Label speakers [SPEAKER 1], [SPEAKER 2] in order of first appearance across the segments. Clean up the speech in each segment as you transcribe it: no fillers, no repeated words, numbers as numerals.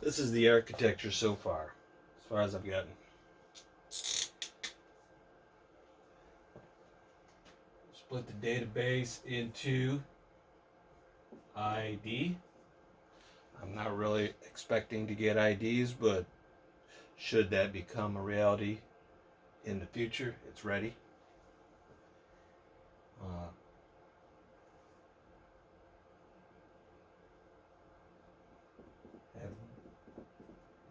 [SPEAKER 1] This is the architecture so far, as far as I've gotten. Split the database into ID. I'm not really expecting to get IDs, but should that become a reality in the future, it's ready. Have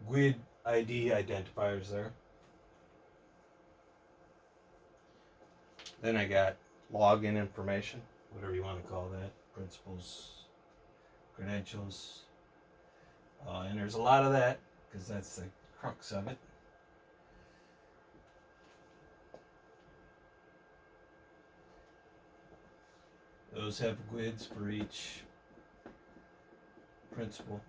[SPEAKER 1] GUID ID identifiers there. Then I got login information, whatever you want to call that, principals, credentials, and there's a lot of that because that's the crux of it. Those have GUIDs for each principal.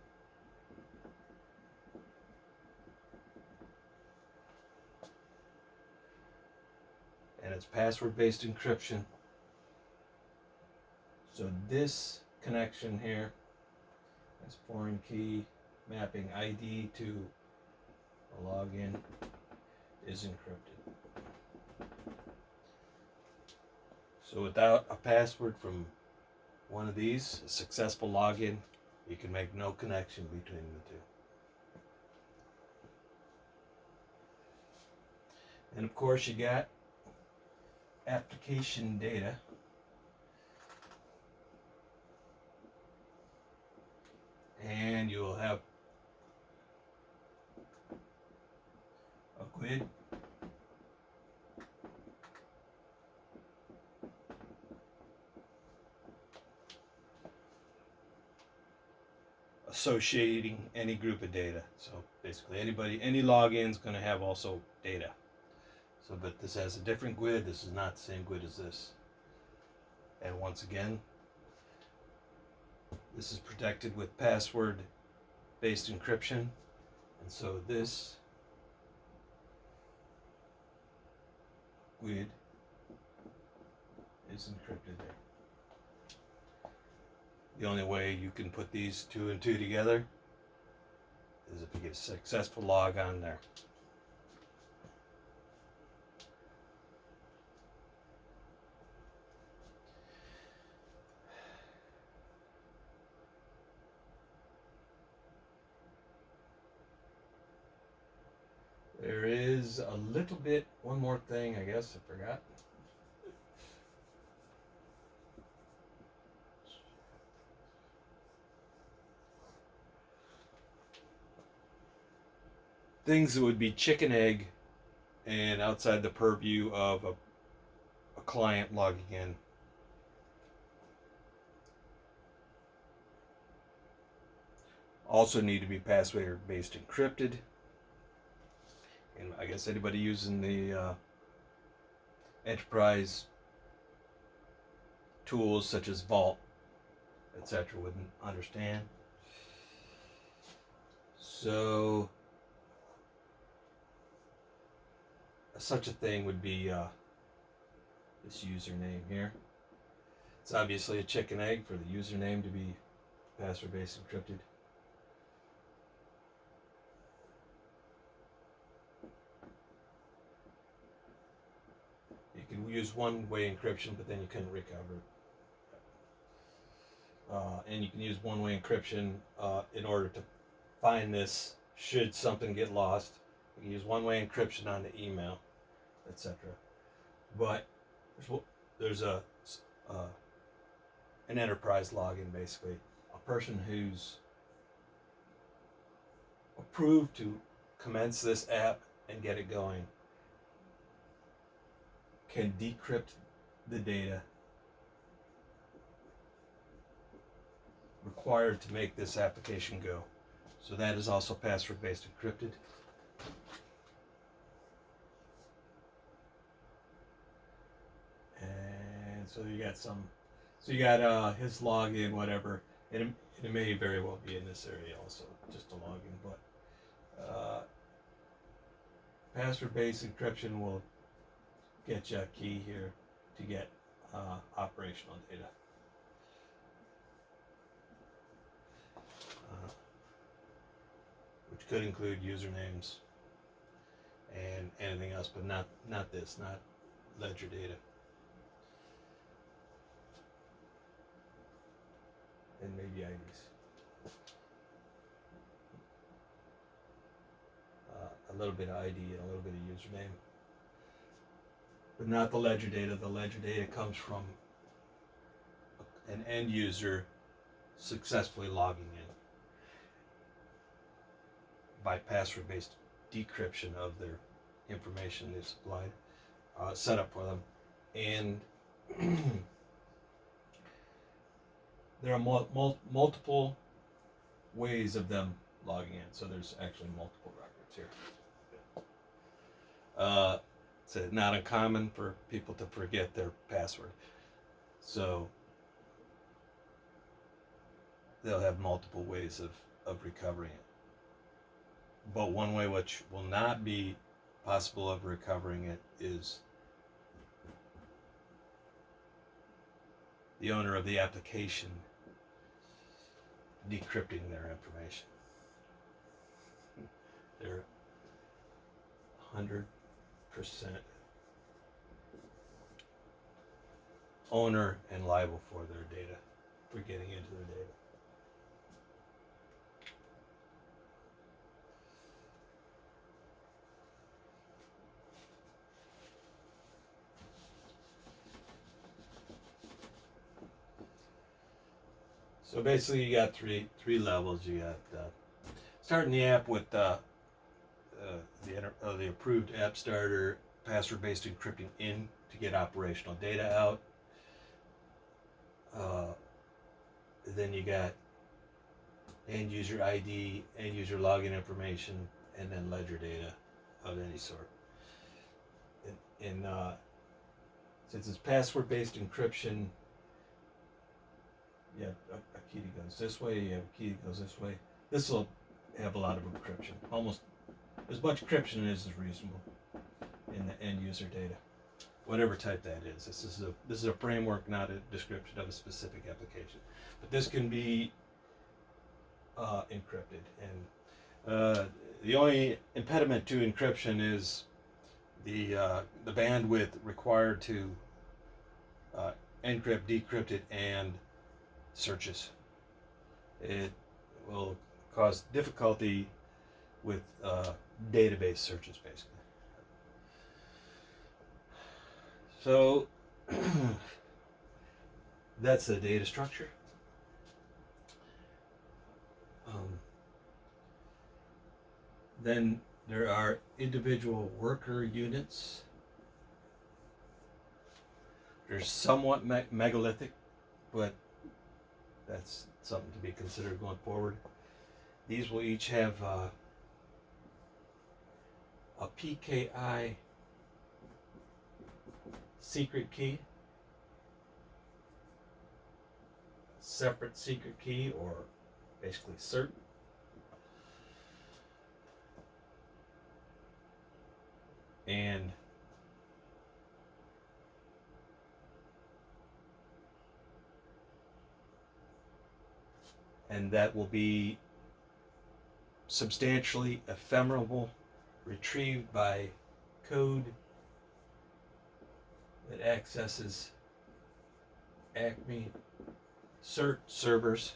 [SPEAKER 1] And it's password-based encryption. So this connection here is foreign key mapping ID to a login is encrypted. So without a password from one of these, a successful login, you can make no connection between the two. And of course you got application data. And you will have a GUID associating any group of data. So basically any login is going to have also data. So but this has a different GUID. This is not the same GUID as this. And once again, this is protected with password-based encryption. And so this GUID is encrypted there. The only way you can put these two and two together is if you get a successful log on there. There is a little bit, one more thing I guess I forgot. Things that would be chicken egg and outside the purview of a client logging in. Also need to be password-based encrypted. And I guess anybody using the enterprise tools such as Vault, etc., wouldn't understand. So such a thing would be this username here. It's obviously a chicken egg for the username to be password-based encrypted. You can use one-way encryption, but then you couldn't recover it. And you can use one-way encryption in order to find this should something get lost. You can use one-way encryption on the email, etc. But there's an enterprise login, basically. A person who's approved to commence this app and get it going can decrypt the data required to make this application go. So that is also password-based encrypted. And so you got his login, whatever, and it may very well be in this area also, just a login, but password-based encryption will get you a key here to get operational data. which could include usernames and anything else, but not this, not ledger data. And maybe IDs. A little bit of ID and a little bit of username. But not the ledger data. The ledger data comes from an end user successfully logging in by password-based decryption of their information they've supplied, set up for them. And there are multiple ways of them logging in. So there's actually multiple records here. It's not uncommon for people to forget their password. So they'll have multiple ways of recovering it. But one way which will not be possible of recovering it is the owner of the application decrypting their information. They're 100% owner and liable for their data, for getting into their data. So basically, you got three levels. You got starting the app with the approved app starter, password-based encrypting in to get operational data out. Then you got end user ID, end user login information, and then ledger data of any sort. And since it's password-based encryption, you have a key that goes this way, you have a key that goes this way. This will have a lot of encryption, almost as much encryption as is reasonable in the end user data, whatever type that is. This is a framework, not a description of a specific application. But this can be encrypted, and the only impediment to encryption is the bandwidth required to encrypt, decrypt it, and searches. It will cause difficulty with database searches, basically. So that's the data structure. Then there are individual worker units. They're somewhat megalithic, but that's something to be considered going forward. These will each have a PKI secret key, separate secret key, or basically cert. And that will be substantially ephemeral, retrieved by code that accesses ACME cert servers.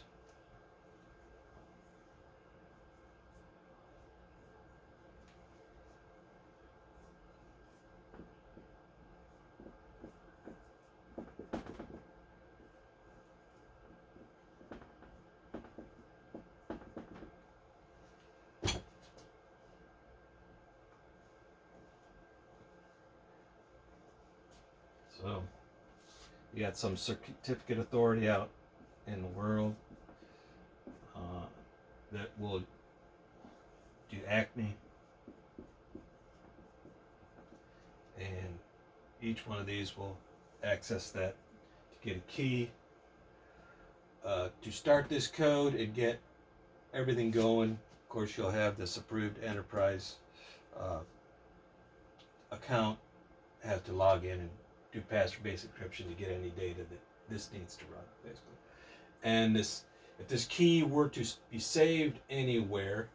[SPEAKER 1] So you got some certificate authority out in the world that will do ACME, and each one of these will access that to get a key to start this code and get everything going. Of course, you'll have this approved enterprise account, have to log in and do password-based encryption to get any data that this needs to run, basically. And if this key were to be saved anywhere,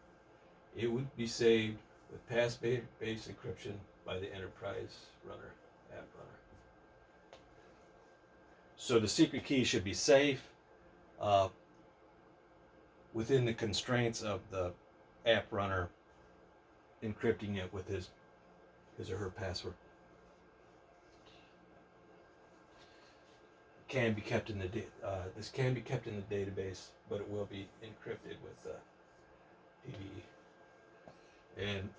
[SPEAKER 1] It would be saved with pass-based encryption by the enterprise runner, app runner. So the secret key should be safe within the constraints of the app runner encrypting it with his or her password. Can be kept in the this can be kept in the database, but it will be encrypted with PBE. And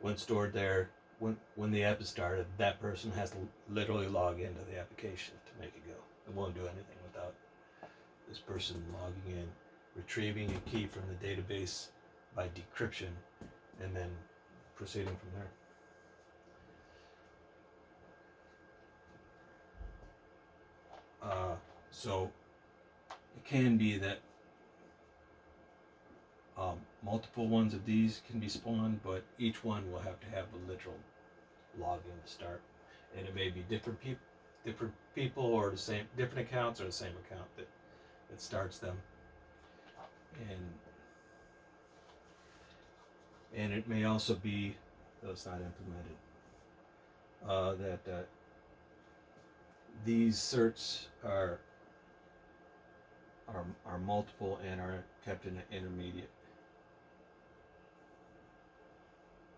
[SPEAKER 1] when stored there, when the app is started, that person has to literally log into the application to make it go. It won't do anything without this person logging in, retrieving a key from the database by decryption, and then proceeding from there. So it can be that multiple ones of these can be spawned, but each one will have to have a literal login to start, and it may be different people, or the same different accounts, or the same account that starts them, and it may also be, though it's not implemented, that these certs are multiple and are kept in the intermediate,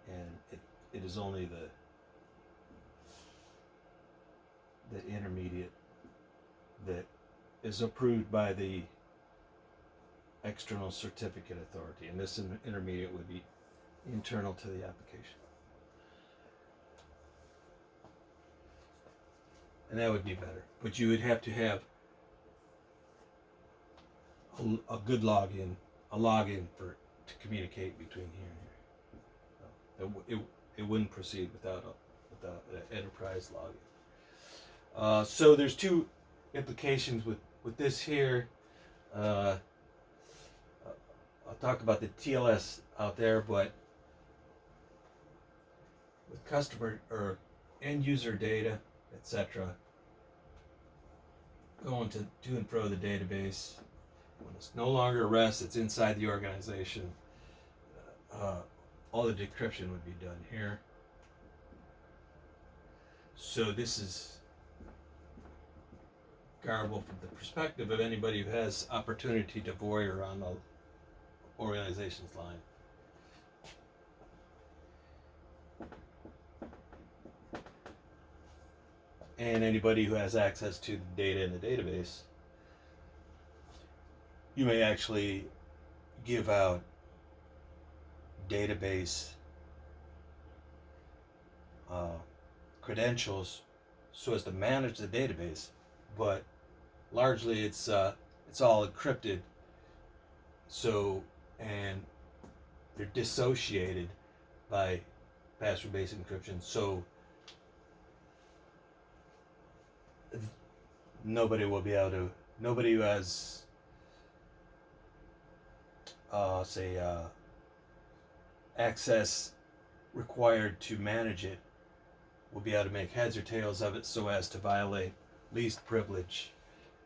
[SPEAKER 1] and it is only the intermediate that is approved by the external certificate authority, and this intermediate would be internal to the application, and that would be better. But you would have to have a good login to communicate between here and here. It wouldn't proceed without an enterprise login. So there's two implications with this here. I'll talk about the TLS out there, but with customer or end user data, etc., going to and fro the database, when it's no longer at rest, it's inside the organization, all the decryption would be done here. So this is garbled from the perspective of anybody who has opportunity to voyeur on the organization's line. And anybody who has access to the data in the database. You may actually give out database credentials so as to manage the database, but largely it's all encrypted. So, and they're dissociated by password-based encryption. So nobody will be able to. Nobody who has access required to manage it will be able to make heads or tails of it so as to violate least privilege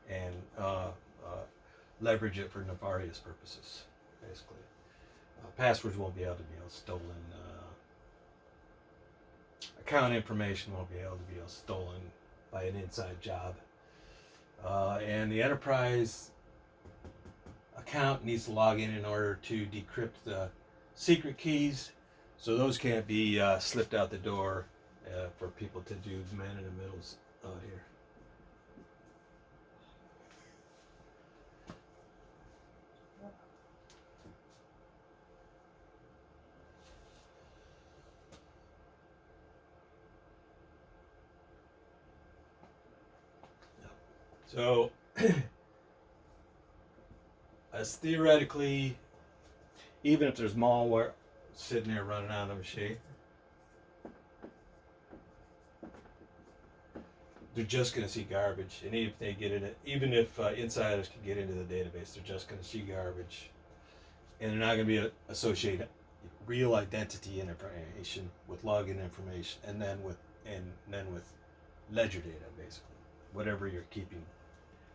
[SPEAKER 1] and leverage it for nefarious purposes, basically. Passwords won't be able to be stolen. Account information won't be able to be stolen by an inside job. And the enterprise account needs to log in order to decrypt the secret keys, so those can't be slipped out the door for people to do man in the middles out here. So, as theoretically, even if there's malware sitting there running on the machine, they're just going to see garbage. And even if they get in it, even if insiders can get into the database, they're just going to see garbage, and they're not going to be associated real identity information with login information, and then with ledger data, basically, whatever you're keeping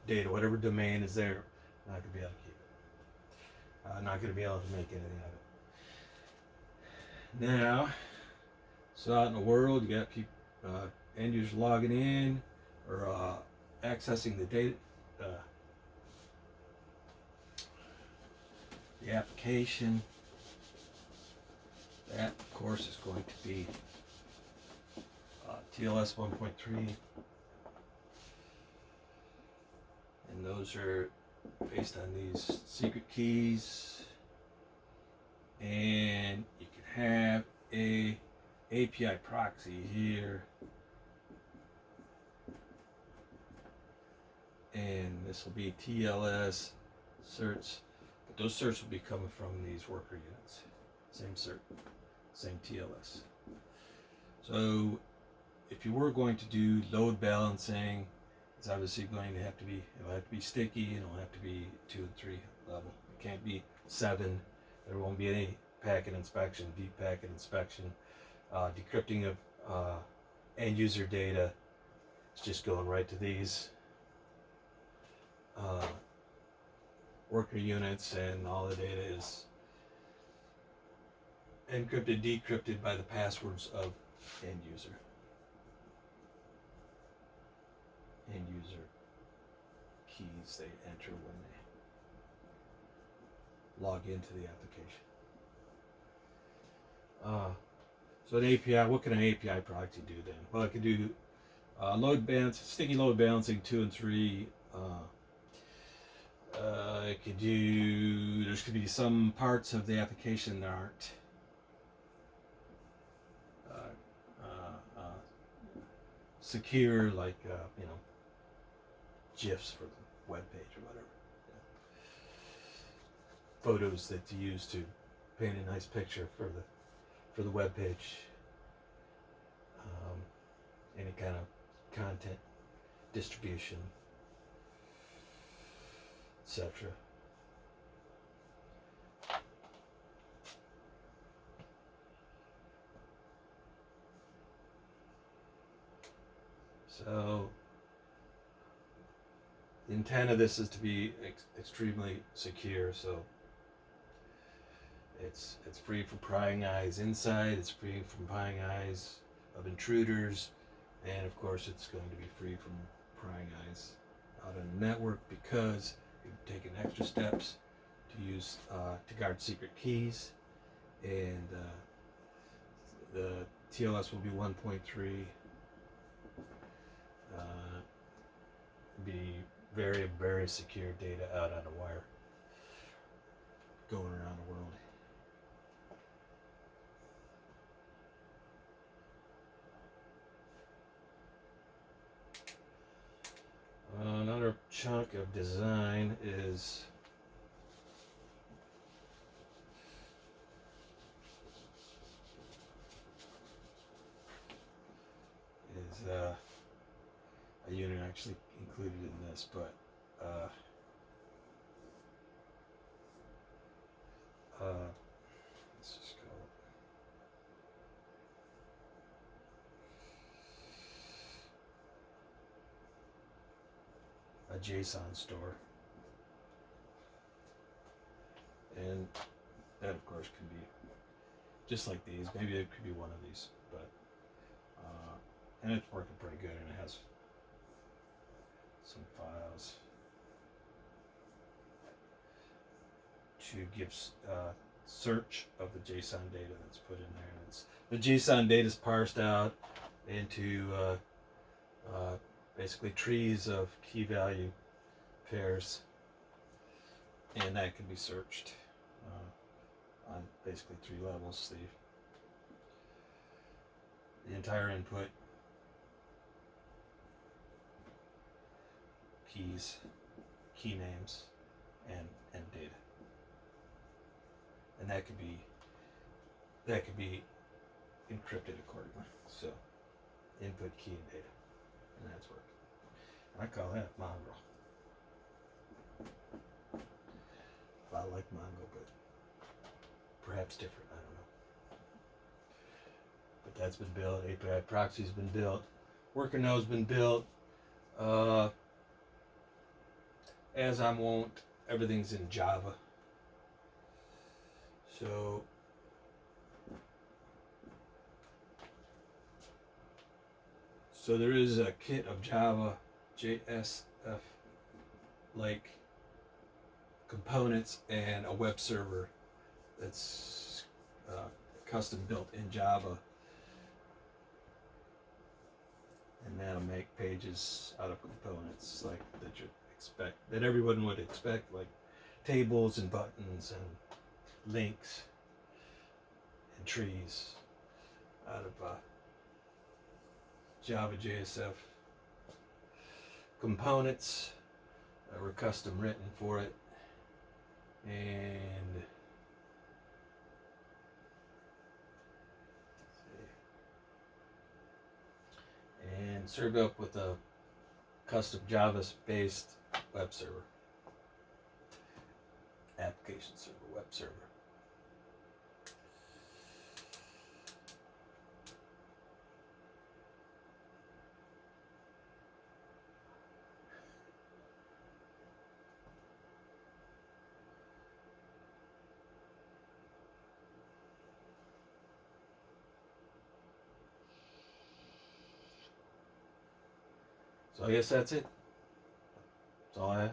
[SPEAKER 1] data, whatever domain is there, not going to be able to keep not going to be able to make anything of it. Now, so out in the world, you got people, end users logging in or accessing the data, the application. That, of course, is going to be TLS 1.3, and those are based on these secret keys. And you can have a API proxy here, and this will be TLS certs, but those certs will be coming from these worker units. Same cert, same TLS. So if you were going to do load balancing, it's obviously going to have to be, it'll have to be sticky, and it'll have to be 2 and 3 level. It can't be 7. There won't be any packet inspection, deep packet inspection, decrypting of end user data. It's just going right to these worker units, and all the data is encrypted, decrypted by the passwords of end user. End user keys they enter when they log into the application. So an API, what can an API proxy do then? Well, it can do load balance, sticky load balancing 2 and 3. It could do, there's could be some parts of the application that aren't secure, like GIFs for the web page or whatever. Photos that you use to paint a nice picture for the web page. Any kind of content distribution, etc. So the intent of this is to be extremely secure. So it's free from prying eyes inside. It's free from prying eyes of intruders, and of course, it's going to be free from prying eyes out on the network, because you've taken extra steps to use to guard secret keys, and the TLS will be 1.3. Be very, very secure data out on a wire going around the world. Another chunk of design is a unit actually included in this, but let's just call it a JSON store, and that of course can be just like these. Maybe it could be one of these, but and it's working pretty good, and it has some files to give search of the JSON data that's put in there. And the JSON data is parsed out into basically trees of key value pairs, and that can be searched on basically 3 levels. The entire input, keys, key names, and data, and that could be encrypted accordingly. So input, key, and data, and that's working. I call that Mongrel. I like Mongo, but perhaps different. I don't know. But that's been built. API proxy's been built. Worker node's been built. As I'm wont, everything's in Java. So there is a kit of Java JSF like components and a web server that's custom built in Java, and that'll make pages out of components like that you expect, that everyone would expect, like tables and buttons and links and trees out of Java JSF components that were custom written for it. And served up with a custom Java-based web server, application server, web server. So I guess that's it. That's all I have.